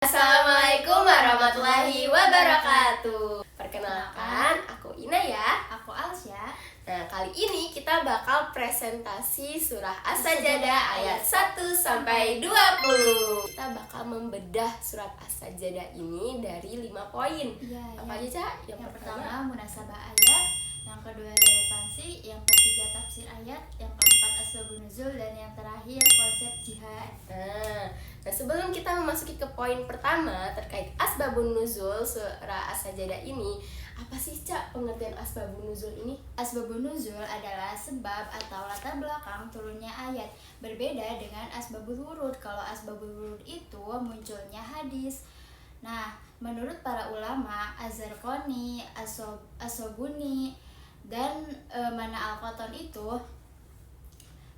Assalamualaikum warahmatullahi wabarakatuh. Perkenalkan, aku Ina ya. Aku Alsya. Nah, kali ini kita bakal presentasi surah As-Sajdah ayat 1 sampai 20. Kita bakal membedah surat As-Sajdah ini dari 5 poin. Apa aja, Cak? Yang pertama munasabah ayat, yang kedua relevansi, yang ketiga tafsir ayat, yang keempat asbabun nuzul, dan yang terakhir konsep jihad. Nah, sebelum kita memasuki ke poin pertama terkait asbabun nuzul surah As-Sajdah ini, apa sih, Cak, pengertian asbabun nuzul ini? Asbabun nuzul adalah sebab atau latar belakang turunnya ayat. Berbeda dengan asbabul wurud. Kalau asbabul wurud itu munculnya hadis. Nah, menurut para ulama, Az-Zarqani, As-Sobuni, dan Mana Al-Qattan itu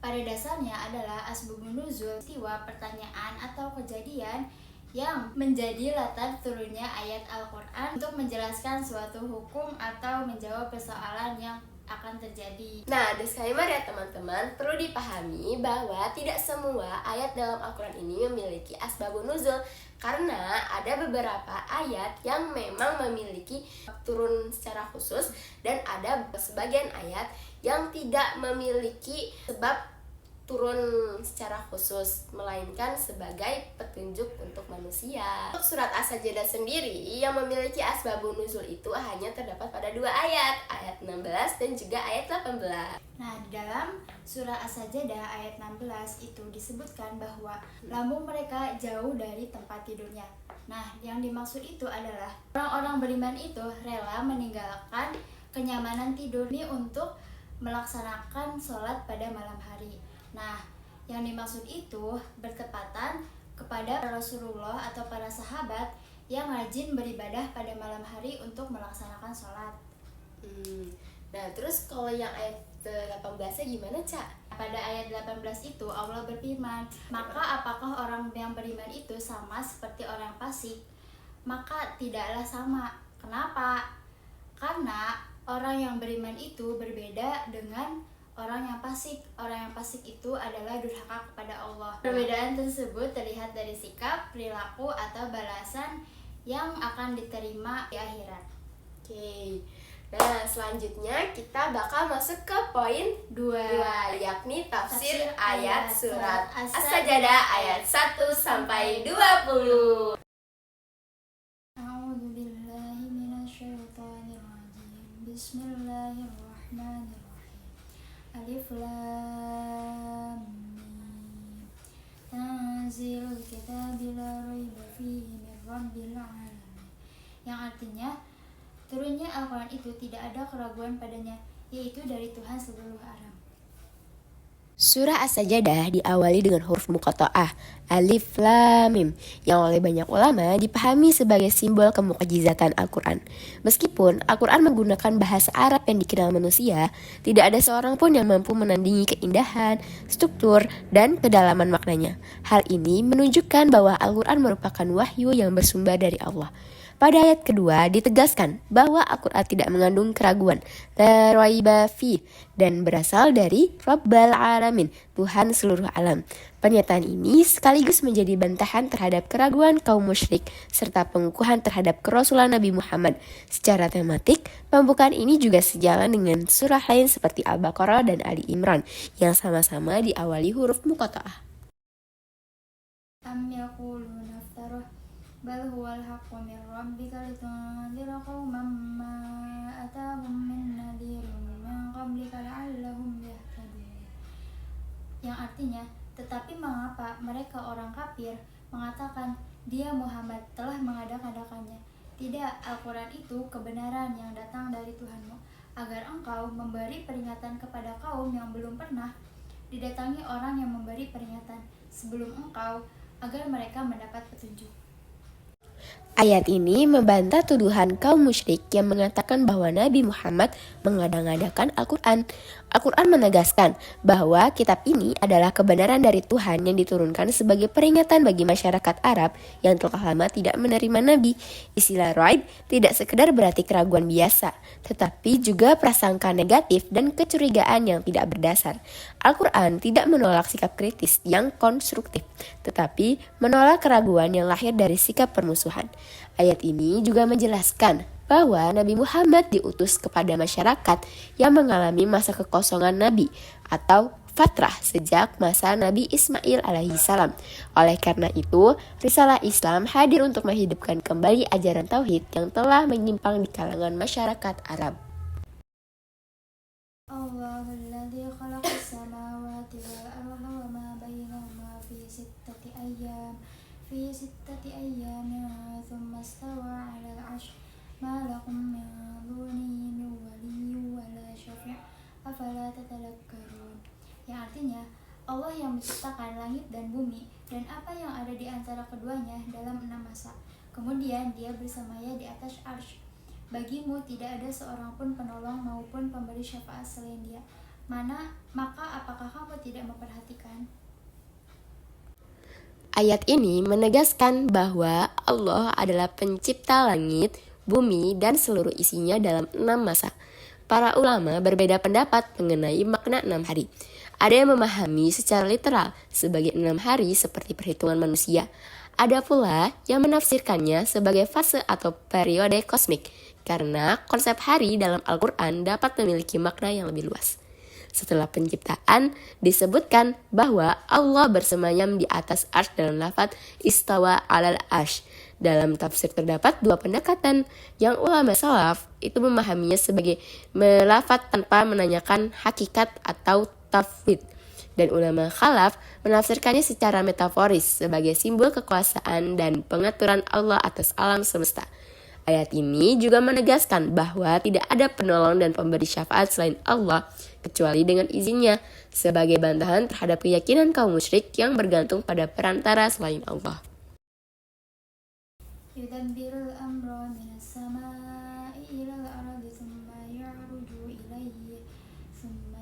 pada dasarnya adalah asbabun nuzul, peristiwa, pertanyaan, atau kejadian yang menjadi latar turunnya ayat Al-Quran untuk menjelaskan suatu hukum atau menjawab persoalan yang akan terjadi. Nah, disclaimer ya teman-teman, perlu dipahami bahwa tidak semua ayat dalam Al-Quran ini memiliki asbabun nuzul, karena ada beberapa ayat yang memang memiliki turun secara khusus dan ada sebagian ayat yang tidak memiliki sebab turun secara khusus, melainkan sebagai petunjuk untuk manusia. Untuk surat As-Sajdah sendiri yang memiliki asbabun nuzul itu hanya terdapat pada 2 ayat 16 dan juga ayat 18. Nah, di dalam surah As-Sajdah ayat 16 itu disebutkan bahwa lambung mereka jauh dari tempat tidurnya. Nah, yang dimaksud itu adalah orang-orang beriman itu rela meninggalkan kenyamanan tidur ini untuk melaksanakan sholat pada malam hari. Nah, yang dimaksud itu bertepatan kepada Rasulullah atau para sahabat yang rajin beribadah pada malam hari untuk melaksanakan sholat. Nah, terus kalau yang ayat 18-nya gimana, Cak? Pada ayat 18 itu Allah berfirman, "Maka apakah orang yang beriman itu sama seperti orang fasik? Maka tidaklah sama." Kenapa? Karena orang yang beriman itu berbeda dengan orang yang fasik. Orang yang fasik itu adalah durhaka kepada Allah. Perbedaan tersebut terlihat dari sikap, perilaku, atau balasan yang akan diterima di akhirat. Oke. Nah, selanjutnya kita bakal masuk ke poin 2, yakni tafsir ayat surat As-Sajdah ayat 1 sampai 20. A'udzubillahi minasyaitonirrajim. Bismillahirrahmanirrahim. Alif Lam Mim. Tanzilul kitabi la raiba fihi min rabbil alamin. Yang artinya, turunnya Al-Quran itu tidak ada keraguan padanya, yaitu dari Tuhan seluruh alam. Surah As-Sajdah diawali dengan huruf muqatta'ah, Alif Lam Mim, yang oleh banyak ulama dipahami sebagai simbol kemukjizatan Al-Quran. Meskipun Al-Quran menggunakan bahasa Arab yang dikenal manusia, tidak ada seorang pun yang mampu menandingi keindahan, struktur, dan kedalaman maknanya. Hal ini menunjukkan bahwa Al-Quran merupakan wahyu yang bersumber dari Allah. Pada ayat kedua ditegaskan bahwa Al-Quran tidak mengandung keraguan, la raiba fi, dan berasal dari Rabbal Alamin, Tuhan seluruh alam. Pernyataan ini sekaligus menjadi bantahan terhadap keraguan kaum musyrik serta pengukuhan terhadap kerasulan Nabi Muhammad. Secara tematik, pembukaan ini juga sejalan dengan surah lain seperti Al-Baqarah dan Ali Imran yang sama-sama diawali huruf muqatta'ah. Am yaquluna iftarah bal huwal haqqu min rabbika litunzira qauman ma atahum min nadhirin min qablika la'allahum yahtadun. Yang artinya, tetapi mengapa mereka orang kafir mengatakan dia Muhammad telah mengadakan-adakannya? Tidak, Al-Quran itu kebenaran yang datang dari Tuhanmu, agar engkau memberi peringatan kepada kaum yang belum pernah didatangi orang yang memberi peringatan sebelum engkau, agar mereka mendapat petunjuk. Ayat ini membantah tuduhan kaum musyrik yang mengatakan bahwa Nabi Muhammad mengada-ngadakan Al-Quran. Al-Quran menegaskan bahwa kitab ini adalah kebenaran dari Tuhan yang diturunkan sebagai peringatan bagi masyarakat Arab yang telah lama tidak menerima Nabi. Istilah raib tidak sekedar berarti keraguan biasa, tetapi juga prasangka negatif dan kecurigaan yang tidak berdasar. Al-Quran tidak menolak sikap kritis yang konstruktif, tetapi menolak keraguan yang lahir dari sikap permusuhan. Ayat ini juga menjelaskan bahwa Nabi Muhammad diutus kepada masyarakat yang mengalami masa kekosongan Nabi atau fatrah sejak masa Nabi Ismail alaihissalam. Oleh karena itu, risalah Islam hadir untuk menghidupkan kembali ajaran tauhid yang telah menyimpang di kalangan masyarakat Arab. Allahulladzi khalaqas samawati wal arda wa ma bainahuma fi sittati ayyamin thumma istawa 'alal 'arsy ma lakum min dunihi min waliyyin wa la syafi' afala tatadhakkarun. Yang artinya, Allah yang menciptakan langit dan bumi dan apa yang ada di antara keduanya dalam 6 masa. Kemudian dia bersamaya di atas arsy. Bagimu tidak ada seorang pun penolong maupun pemberi syafaat selain dia. Maka apakah kamu tidak memperhatikan? Ayat ini menegaskan bahwa Allah adalah pencipta langit, bumi, dan seluruh isinya dalam 6 masa. Para ulama berbeda pendapat mengenai makna 6 hari. Ada yang memahami secara literal sebagai 6 hari seperti perhitungan manusia. Ada pula yang menafsirkannya sebagai fase atau periode kosmik, karena konsep hari dalam Al-Quran dapat memiliki makna yang lebih luas. Setelah penciptaan, disebutkan bahwa Allah bersemayam di atas arsy dalam lafaz istawa alal arsy. Dalam tafsir terdapat 2 pendekatan. Yang ulama salaf itu memahaminya sebagai melafaz tanpa menanyakan hakikat atau tafwid. Dan ulama khalaf menafsirkannya secara metaforis sebagai simbol kekuasaan dan pengaturan Allah atas alam semesta. Ayat ini juga menegaskan bahwa tidak ada penolong dan pemberi syafaat selain Allah kecuali dengan izinnya, sebagai bantahan terhadap keyakinan kaum musyrik yang bergantung pada perantara selain Allah. Yudabbirul amra minas samaa'i ilal ardi thumma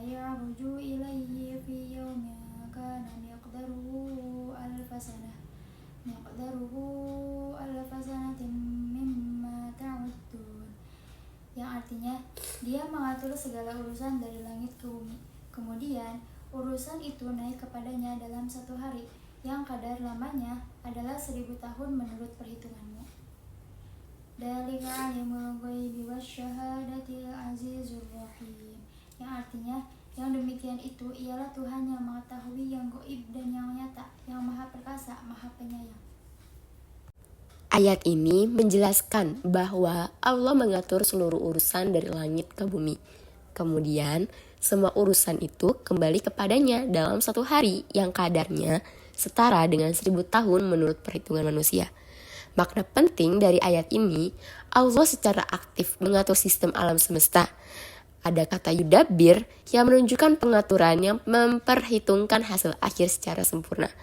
ya'ruju ilayhi fi yawmin kana miqdaruhu alfa sanatin mimma ta'uddun. Yang artinya, dia mengatur segala urusan dari langit ke bumi. Kemudian, urusan itu naik kepadanya dalam 1 hari, yang kadar lamanya adalah 1000 tahun menurut perhitunganmu. Dzalika alimul ghaibi wasyahadatil azizur rahim. Yang artinya, yang demikian itu ialah Tuhan yang mengetahui yang gaib dan yang nyata, yang maha perkasa, maha penyayang. Ayat ini menjelaskan bahwa Allah mengatur seluruh urusan dari langit ke bumi. Kemudian, semua urusan itu kembali kepadanya dalam 1 hari yang kadarnya setara dengan 1000 tahun menurut perhitungan manusia. Makna penting dari ayat ini, Allah secara aktif mengatur sistem alam semesta. Ada kata yudabbir yang menunjukkan pengaturan yang memperhitungkan hasil akhir secara sempurna.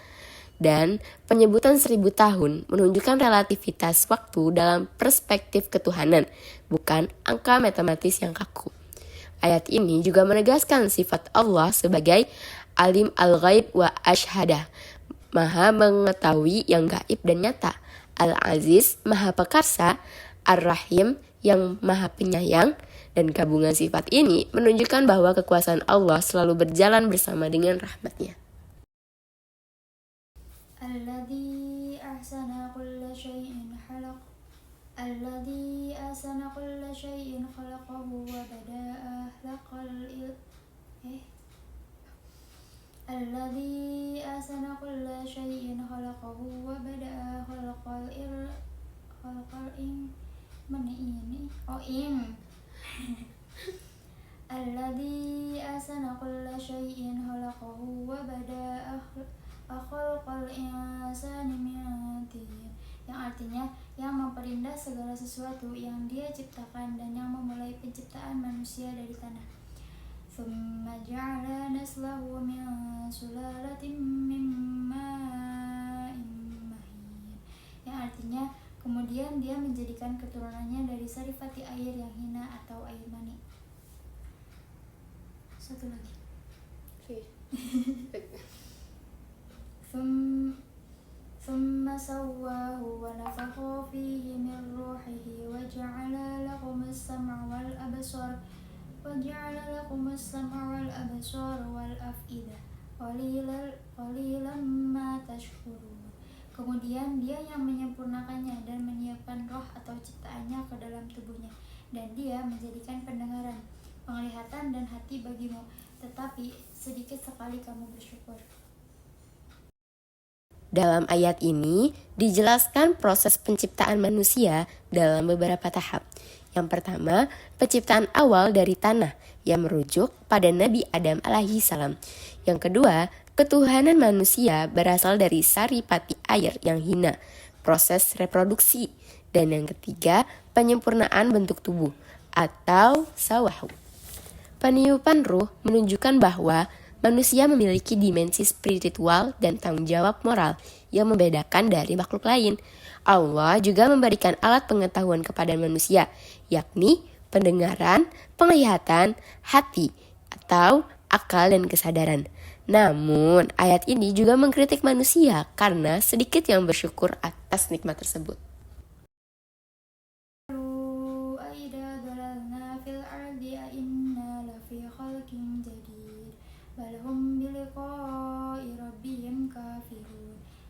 Dan penyebutan 1000 tahun menunjukkan relativitas waktu dalam perspektif ketuhanan, bukan angka matematis yang kaku. Ayat ini juga menegaskan sifat Allah sebagai alim al-ghaib wa ashhadah, maha mengetahui yang gaib dan nyata, al-aziz, maha perkasa, ar-rahim, yang maha penyayang. Dan gabungan sifat ini menunjukkan bahwa kekuasaan Allah selalu berjalan bersama dengan rahmat-Nya. Alladzi ahsana kulla syai'in khalaqahu wa bada'a khalqal insani min tin. Yang artinya, yang memperindah segala sesuatu yang dia ciptakan dan yang memulai penciptaan manusia dari tanah. Tsumma ja'ala naslahu min sulalatin min ma'in mahin. Yang artinya, Kemudian dia menjadikan keturunannya dari saripati air yang hina atau air mani. Satu lagi. ثم سواه ونفخ فيه من روحه وجعل لكم السمع والأبصار والأفئدة قليلا ما تشكرون. Kemudian dia yang menyempurnakannya dan menyiapkan roh atau ciptaannya ke dalam tubuhnya, dan dia menjadikan pendengaran, penglihatan dan hati bagimu, tetapi sedikit sekali kamu bersyukur. Dalam ayat ini dijelaskan proses penciptaan manusia dalam beberapa tahap. Yang pertama, penciptaan awal dari tanah yang merujuk pada Nabi Adam alaihi salam. Yang kedua, ketuhanan manusia berasal dari saripati air yang hina, proses reproduksi. Dan yang ketiga, penyempurnaan bentuk tubuh atau sawahu. Peniupan ruh menunjukkan bahwa manusia memiliki dimensi spiritual dan tanggung jawab moral yang membedakan dari makhluk lain. Allah juga memberikan alat pengetahuan kepada manusia, yakni pendengaran, penglihatan, hati, atau akal dan kesadaran. Namun, ayat ini juga mengkritik manusia karena sedikit yang bersyukur atas nikmat tersebut.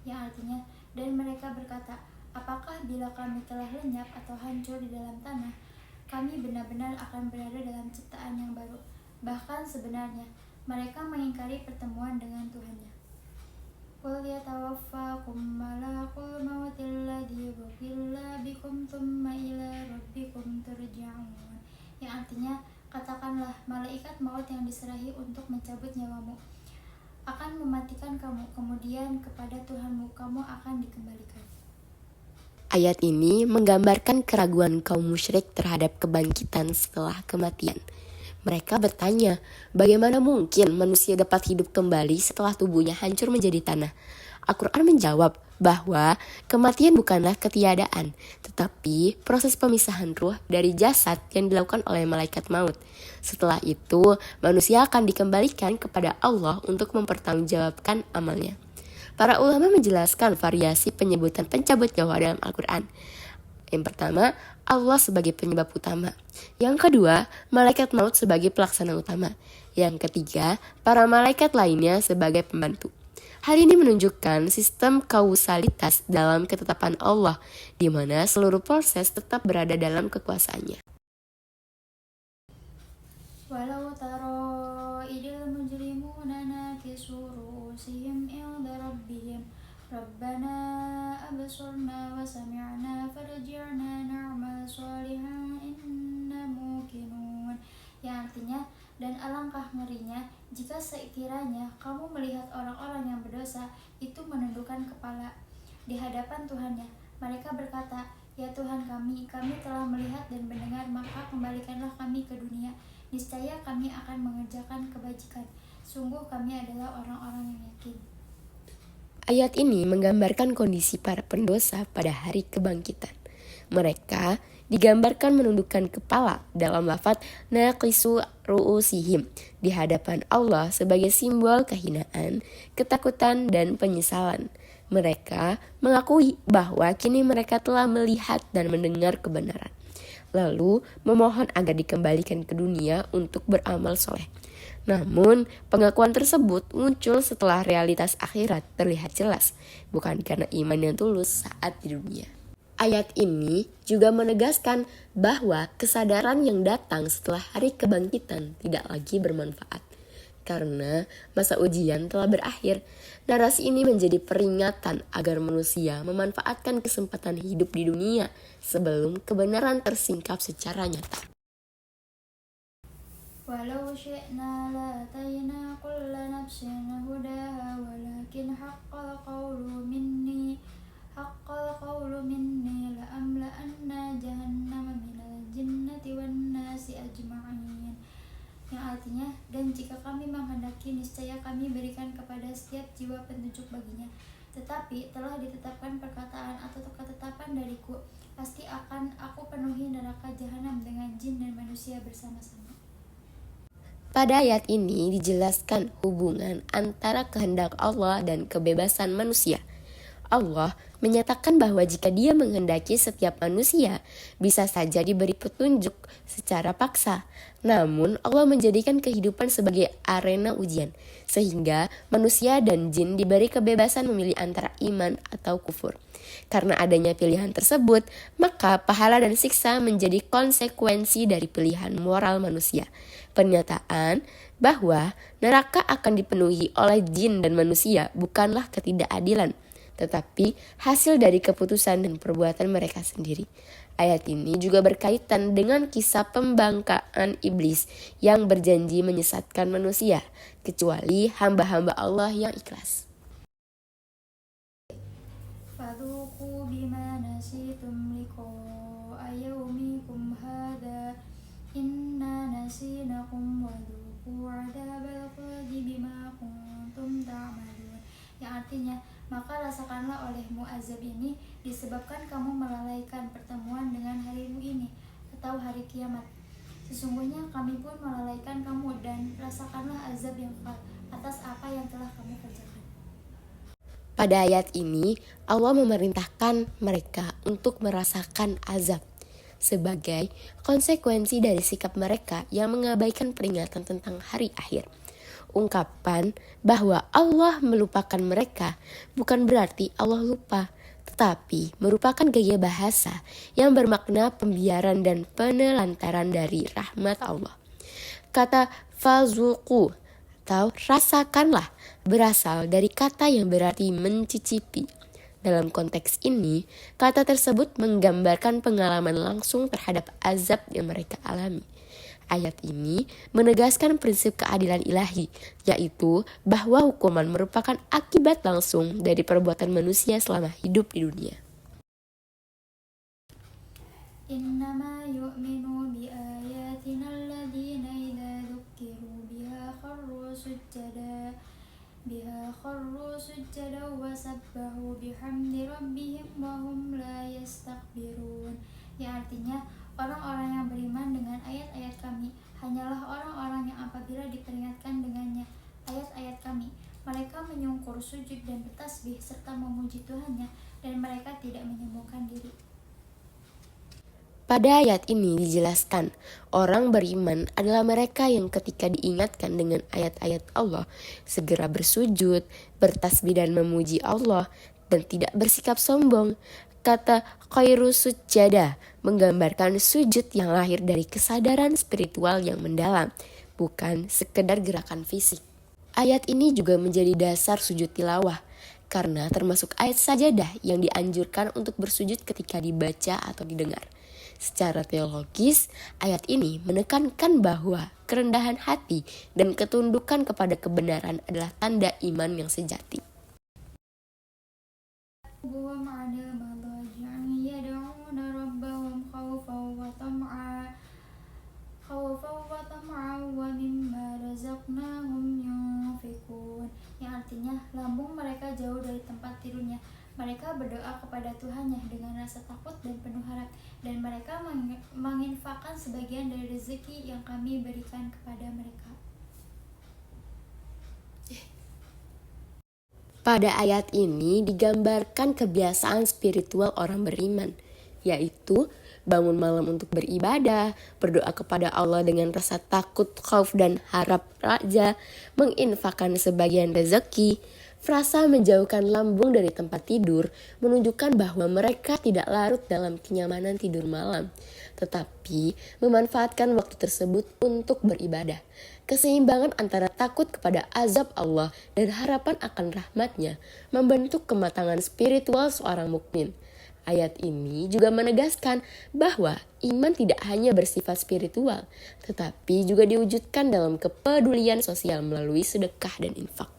Yang artinya, dan mereka berkata, apakah bila kami telah lenyap atau hancur di dalam tanah, kami benar-benar akan berada dalam ciptaan yang baru. Bahkan sebenarnya, mereka mengingkari pertemuan dengan Tuhannya. Qul yatawaffakum malakul mautil ladzi wukila bikum tsumma ila rabbikum turja'un. Yang artinya, katakanlah, malaikat maut yang diserahi untuk mencabut nyawamu akan mematikan kamu, kemudian kepada Tuhanmu kamu akan dikembalikan. Ayat ini menggambarkan keraguan kaum musyrik terhadap kebangkitan setelah kematian. Mereka bertanya, bagaimana mungkin manusia dapat hidup kembali setelah tubuhnya hancur menjadi tanah? Al-Quran menjawab bahwa kematian bukanlah ketiadaan, tetapi proses pemisahan ruh dari jasad yang dilakukan oleh malaikat maut. Setelah itu, manusia akan dikembalikan kepada Allah untuk mempertanggungjawabkan amalnya. Para ulama menjelaskan variasi penyebutan pencabut nyawa dalam Al-Quran. Yang pertama, Allah sebagai penyebab utama. Yang kedua, malaikat maut sebagai pelaksana utama. Yang ketiga, para malaikat lainnya sebagai pembantu. Hal ini menunjukkan sistem kausalitas dalam ketetapan Allah, di mana seluruh proses tetap berada dalam kekuasaannya. Walau taro idil mujrimuna nakisu ru'usihim inda rabbihim Rabbana absurna wa sami'na farji'na na'mal sholihan inna muqinun. Yang artinya, dan alangkah ngerinya jika sekiranya kamu melihat orang-orang yang berdosa itu menundukkan kepala di hadapan Tuhannya. Mereka berkata, ya Tuhan kami telah melihat dan mendengar, maka kembalikanlah kami ke dunia. Niscaya kami akan mengerjakan kebajikan. Sungguh kami adalah orang-orang yang yakin. Ayat ini menggambarkan kondisi para pendosa pada hari kebangkitan. Mereka digambarkan menundukkan kepala dalam lafaz naqisu ru'usihim di hadapan Allah sebagai simbol kehinaan, ketakutan, dan penyesalan. Mereka mengakui bahwa kini mereka telah melihat dan mendengar kebenaran, lalu memohon agar dikembalikan ke dunia untuk beramal soleh. Namun, pengakuan tersebut muncul setelah realitas akhirat terlihat jelas, bukan karena iman yang tulus saat di dunia. Ayat ini juga menegaskan bahwa kesadaran yang datang setelah hari kebangkitan tidak lagi bermanfaat, karena masa ujian telah berakhir. Narasi ini menjadi peringatan agar manusia memanfaatkan kesempatan hidup di dunia sebelum kebenaran tersingkap secara nyata. Walau syi'na la'atayna kulla nafsin hudaha walakin haqqal qawlu minni la'amla'anna jahannama minal jinnati wan nasi ajma'in. Yang artinya, dan jika kami menghendaki, niscaya kami berikan kepada setiap jiwa petunjuk baginya. Tetapi telah ditetapkan perkataan atau ketetapan dariku, pasti akan aku penuhi neraka jahanam dengan jin dan manusia bersama-sama. Pada ayat ini dijelaskan hubungan antara kehendak Allah dan kebebasan manusia. Allah menyatakan bahwa jika Dia menghendaki, setiap manusia bisa saja diberi petunjuk secara paksa. Namun Allah menjadikan kehidupan sebagai arena ujian, sehingga manusia dan jin diberi kebebasan memilih antara iman atau kufur. Karena adanya pilihan tersebut, maka pahala dan siksa menjadi konsekuensi dari pilihan moral manusia. Pernyataan bahwa neraka akan dipenuhi oleh jin dan manusia bukanlah ketidakadilan, tetapi hasil dari keputusan dan perbuatan mereka sendiri. Ayat ini juga berkaitan dengan kisah pembangkang iblis yang berjanji menyesatkan manusia, kecuali hamba-hamba Allah yang ikhlas. Fadhuqu bima nasitum liqa'a yaumikum hadza inna nasinakum wadhuqu 'adzabal khuldi bima kuntum ta'malun. Yang artinya, maka rasakanlah olehmu azab ini disebabkan kamu melalaikan pertemuan dengan harimu ini atau hari kiamat. Sesungguhnya kami pun melalaikan kamu, dan rasakanlah azab yang kekal atas apa yang telah kamu kerjakan. Pada ayat ini, Allah memerintahkan mereka untuk merasakan azab sebagai konsekuensi dari sikap mereka yang mengabaikan peringatan tentang hari akhir. Ungkapan bahwa Allah melupakan mereka bukan berarti Allah lupa, tetapi merupakan gaya bahasa yang bermakna pembiaran dan penelantaran dari rahmat Allah. Kata fazuqu atau rasakanlah berasal dari kata yang berarti mencicipi. Dalam konteks ini, kata tersebut menggambarkan pengalaman langsung terhadap azab yang mereka alami. Ayat ini menegaskan prinsip keadilan ilahi, yaitu bahwa hukuman merupakan akibat langsung dari perbuatan manusia selama hidup di dunia. Innama yu'minu biayatina alladhina idza dzukkiru biha kharru sujjada wa sabbahu bihamdi rabbihim wa hum la yastakbirun. Yang artinya, orang-orang yang beriman dengan ayat-ayat kami hanyalah orang-orang yang apabila diperingatkan dengannya ayat-ayat kami, mereka menyungkur sujud dan bertasbih serta memuji Tuhannya, dan mereka tidak menyombongkan diri. Pada ayat ini dijelaskan, orang beriman adalah mereka yang ketika diingatkan dengan ayat-ayat Allah, segera bersujud, bertasbih dan memuji Allah, dan tidak bersikap sombong. Kata khairu sujada menggambarkan sujud yang lahir dari kesadaran spiritual yang mendalam, bukan sekedar gerakan fisik. Ayat ini juga menjadi dasar sujud tilawah, karena termasuk ayat sajadah yang dianjurkan untuk bersujud ketika dibaca atau didengar. Secara teologis, ayat ini menekankan bahwa kerendahan hati dan ketundukan kepada kebenaran adalah tanda iman yang sejati. Yang artinya, lambung mereka jauh dari tempat tidurnya. Mereka berdoa kepada Tuhannya dengan rasa takut dan penuh harap, dan mereka menginfakkan sebagian dari rezeki yang kami berikan kepada mereka. Pada ayat ini digambarkan kebiasaan spiritual orang beriman, yaitu bangun malam untuk beribadah, berdoa kepada Allah dengan rasa takut, khauf dan harap raja, menginfakkan sebagian rezeki. Frasa menjauhkan lambung dari tempat tidur menunjukkan bahwa mereka tidak larut dalam kenyamanan tidur malam, tetapi memanfaatkan waktu tersebut untuk beribadah. Keseimbangan antara takut kepada azab Allah dan harapan akan rahmat-Nya membentuk kematangan spiritual seorang mukmin. Ayat ini juga menegaskan bahwa iman tidak hanya bersifat spiritual, tetapi juga diwujudkan dalam kepedulian sosial melalui sedekah dan infak.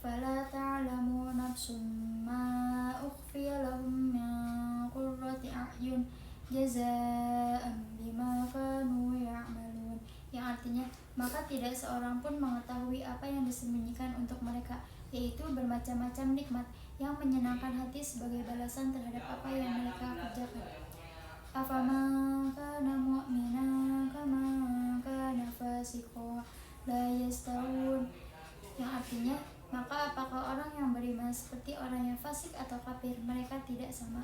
فلا تعلم نفس ما أخفي لهم من قرة أعين جزاء بما كانوا يعملون. Yang artinya, maka tidak seorang pun mengetahui apa yang disembunyikan untuk mereka yaitu bermacam-macam nikmat yang menyenangkan hati sebagai balasan terhadap apa yang mereka kerjakan. Afaman kana mu'minan kaman kana fasiqan la yastawun, yang artinya, maka apakah orang yang beriman seperti orang yang fasik atau kafir? Mereka tidak sama.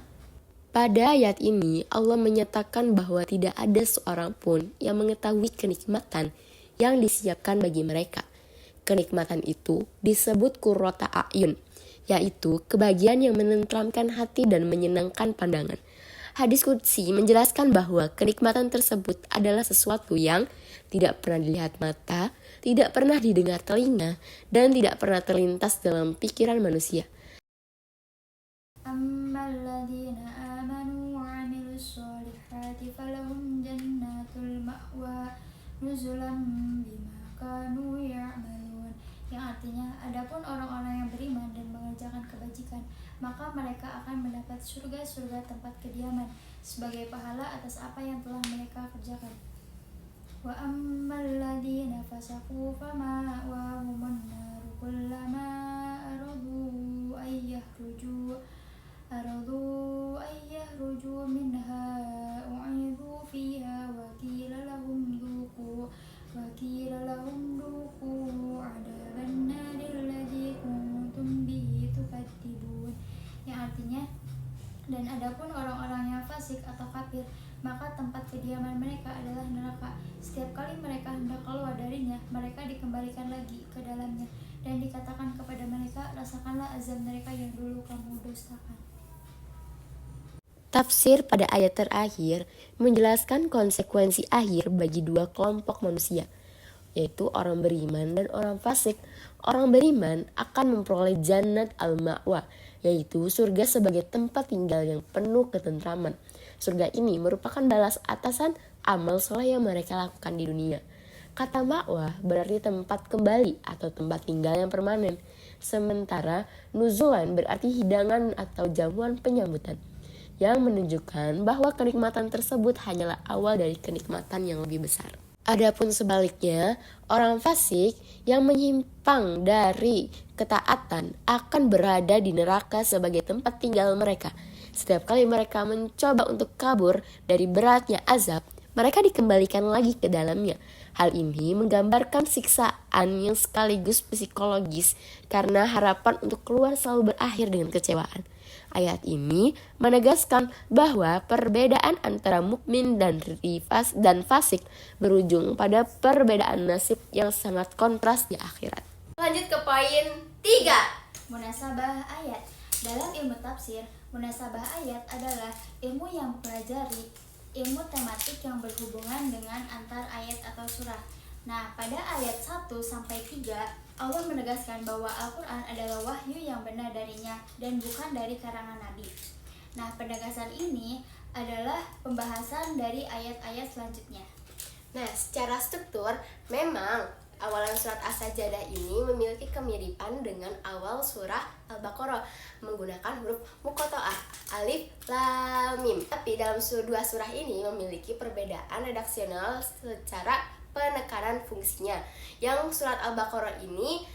Pada ayat ini, Allah menyatakan bahwa tidak ada seorang pun yang mengetahui kenikmatan yang disiapkan bagi mereka. Kenikmatan itu disebut qurrata a'yun, yaitu kebahagiaan yang menenteramkan hati dan menyenangkan pandangan. Hadis qudsi menjelaskan bahwa kenikmatan tersebut adalah sesuatu yang tidak pernah dilihat mata, tidak pernah didengar telinga, dan tidak pernah terlintas dalam pikiran manusia. Amalladzina amanu wa 'amilus sholihati falahum jannatul ma'wa nuzulan bima kanu ya'malun, yang artinya, adapun orang-orang yang beriman dan mengerjakan kebajikan, maka mereka akan mendapat surga-surga tempat kediaman sebagai pahala atas apa yang telah mereka kerjakan. Wa ammal ladzina fasaqu fama'wahumun nar kullama aradu minha u'idu fiha wa qila lahum dhuqu 'adaban nari alladzi kuntum bihi tukadzibun, yang artinya, dan adapun orang-orang yang fasik atau kafir, maka tempat kediaman mereka adalah neraka. Setiap kali mereka hendak keluar darinya, mereka dikembalikan lagi ke dalamnya, dan dikatakan kepada mereka, rasakanlah azab mereka yang dulu kamu dustakan. Tafsir pada ayat terakhir menjelaskan konsekuensi akhir bagi dua kelompok manusia, yaitu orang beriman dan orang fasik. Orang beriman akan memperoleh jannat al-ma'wa, yaitu surga sebagai tempat tinggal yang penuh ketentraman. Surga ini merupakan balas atasan amal soleh yang mereka lakukan di dunia. Kata ma'wa berarti tempat kembali atau tempat tinggal yang permanen, sementara nuzulan berarti hidangan atau jamuan penyambutan, yang menunjukkan bahwa kenikmatan tersebut hanyalah awal dari kenikmatan yang lebih besar. Adapun sebaliknya, orang fasik yang menyimpang dari ketaatan akan berada di neraka sebagai tempat tinggal mereka. Setiap kali mereka mencoba untuk kabur dari beratnya azab, mereka dikembalikan lagi ke dalamnya. Hal ini menggambarkan siksaan yang sekaligus psikologis karena harapan untuk keluar selalu berakhir dengan kecewaan. Ayat ini menegaskan bahwa perbedaan antara mukmin dan fasik berujung pada perbedaan nasib yang sangat kontras di akhirat. Lanjut ke poin 3, munasabah ayat. Dalam ilmu tafsir, munasabah ayat adalah ilmu yang mempelajari ilmu tematik yang berhubungan dengan antar ayat atau surah. Nah, pada ayat 1-3, Allah menegaskan bahwa Al-Quran adalah wahyu yang benar darinya dan bukan dari karangan Nabi. Nah, penegasan ini adalah pembahasan dari ayat-ayat selanjutnya. Nah, secara struktur, memang awalan surat As-Sajdah ini memiliki kemiripan dengan awal surah Al-Baqarah menggunakan huruf muqatta'ah alif, lam, mim. Tapi dalam dua surah ini memiliki perbedaan redaksional secara penekanan fungsinya. Yang surat Al-Baqarah ini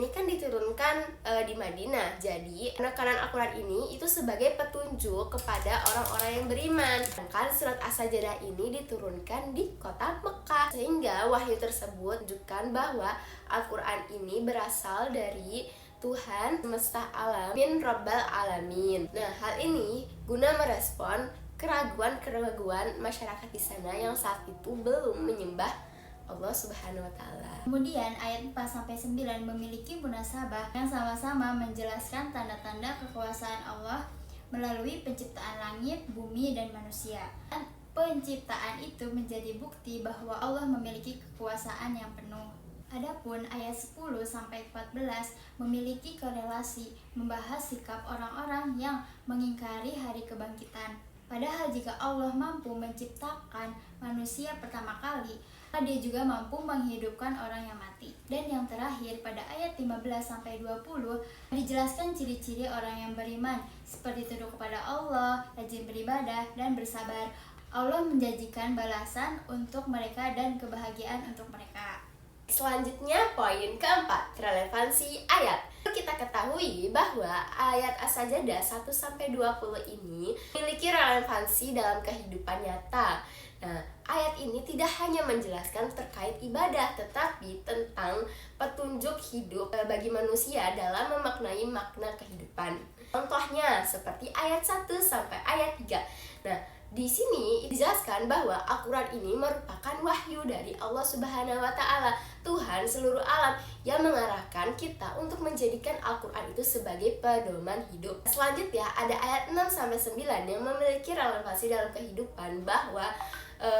kan diturunkan di Madinah. Jadi penekanan Al-Quran ini itu sebagai petunjuk kepada orang-orang yang beriman. Sedangkan surat As-Sajdah ini diturunkan di kota Mekah. Sehingga wahyu tersebut menunjukkan bahwa Al-Quran ini berasal dari Tuhan semesta alam min Rabbal Alamin. Nah, hal ini guna merespon keraguan-keraguan masyarakat di sana yang saat itu belum menyembah Allah Subhanahu wa Ta'ala. Kemudian ayat 4-9 memiliki munasabah yang sama-sama menjelaskan tanda-tanda kekuasaan Allah melalui penciptaan langit, bumi, dan manusia. Penciptaan itu menjadi bukti bahwa Allah memiliki kekuasaan yang penuh. Adapun ayat 10-14 memiliki korelasi membahas sikap orang-orang yang mengingkari hari kebangkitan. Padahal jika Allah mampu menciptakan manusia pertama kali, Dia juga mampu menghidupkan orang yang mati. Dan yang terakhir pada ayat 15-20 dijelaskan ciri-ciri orang yang beriman, seperti tunduk kepada Allah, rajin beribadah, dan bersabar. Allah menjanjikan balasan untuk mereka dan kebahagiaan untuk mereka. Selanjutnya poin keempat, relevansi ayat. Kita ketahui bahwa ayat As-Sajdah 1-20 ini memiliki relevansi dalam kehidupan nyata. Nah, ayat ini tidak hanya menjelaskan terkait ibadah, tetapi tentang petunjuk hidup bagi manusia dalam memaknai makna kehidupan. Contohnya seperti ayat 1 sampai ayat 3. Nah, di sini dijelaskan bahwa Al-Quran ini merupakan wahyu dari Allah Subhanahu wa Ta'ala, Tuhan seluruh alam, yang mengarahkan kita untuk menjadikan Al-Quran itu sebagai pedoman hidup. Selanjutnya ada ayat 6-9 yang memiliki relevansi dalam kehidupan, bahwa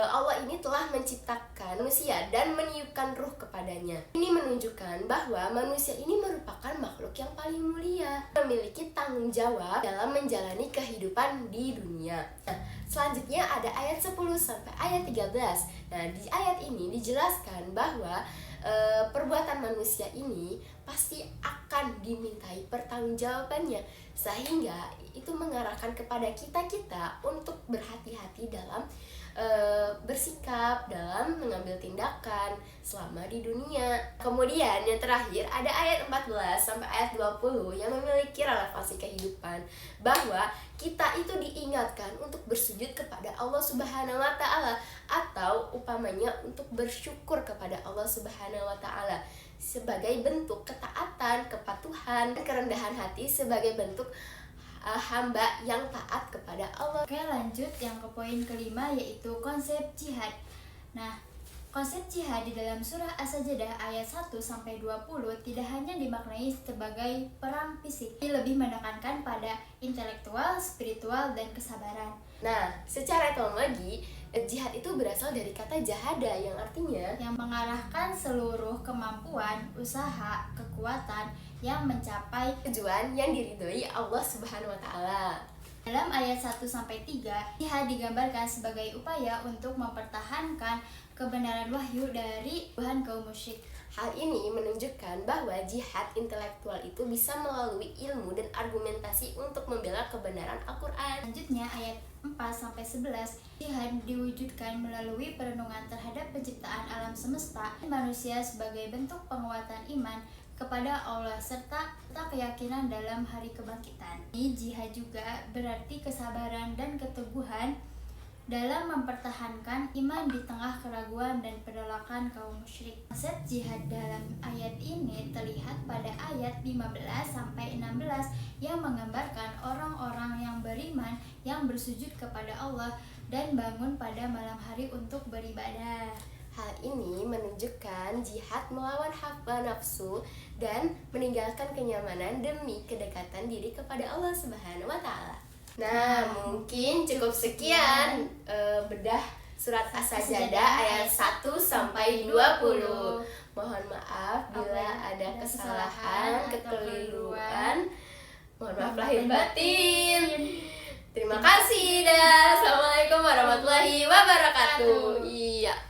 Allah ini telah menciptakan manusia dan meniupkan ruh kepadanya. Ini menunjukkan bahwa manusia ini merupakan makhluk yang paling mulia, memiliki tanggung jawab dalam menjalani kehidupan di dunia. Nah, selanjutnya ada ayat 10 sampai ayat 13. Nah, di ayat ini dijelaskan bahwa perbuatan manusia ini pasti akan dimintai pertanggungjawabannya, sehingga itu mengarahkan kepada kita untuk berhati-hati dalam bersikap, dalam mengambil tindakan selama di dunia. Kemudian yang terakhir ada ayat 14 sampai ayat 20 yang memiliki relevansi kehidupan, bahwa kita itu diingatkan untuk bersujud kepada Allah Subhanahu wa Ta'ala, atau upamanya untuk bersyukur kepada Allah Subhanahu wa Ta'ala sebagai bentuk ketaatan, kepatuhan, kerendahan hati, sebagai bentuk hamba yang taat kepada Allah. Oke, lanjut yang ke poin kelima, yaitu konsep jihad. Nah, konsep jihad di dalam surah As-Sajdah ayat 1-20 tidak hanya dimaknai sebagai perang fisik, tapi lebih menekankan pada intelektual, spiritual, dan kesabaran. Nah, secara etimologi, jihad itu berasal dari kata jahada, yang artinya yang mengarahkan seluruh kemampuan, usaha, kekuatan yang mencapai tujuan yang diridhoi Allah Subhanahu wa Ta'ala. Dalam ayat 1-3, jihad digambarkan sebagai upaya untuk mempertahankan kebenaran wahyu dari Tuhan kaum musyrik. Hal ini menunjukkan bahwa jihad intelektual itu bisa melalui ilmu dan argumentasi untuk membela kebenaran Al-Quran. Selanjutnya ayat 4-11, jihad diwujudkan melalui perenungan terhadap penciptaan alam semesta dan manusia sebagai bentuk penguatan iman kepada Allah serta keyakinan dalam hari kebangkitan. Jihad juga berarti kesabaran dan keteguhan dalam mempertahankan iman di tengah keraguan dan penolakan kaum musyrik. Konsep jihad dalam ayat ini terlihat pada ayat 15-16 yang menggambarkan orang-orang yang beriman yang bersujud kepada Allah dan bangun pada malam hari untuk beribadah. Hal ini menunjukkan jihad melawan hawa nafsu dan meninggalkan kenyamanan demi kedekatan diri kepada Allah Subhanahu wa Ta'ala. Nah, mungkin cukup sekian bedah surat As-Sajdah ayat 1-20. Mohon maaf bila ada kesalahan, kekeliruan. Mohon maaf lahir batin. Terima kasih dan Assalamualaikum warahmatullahi wabarakatuh. Iya.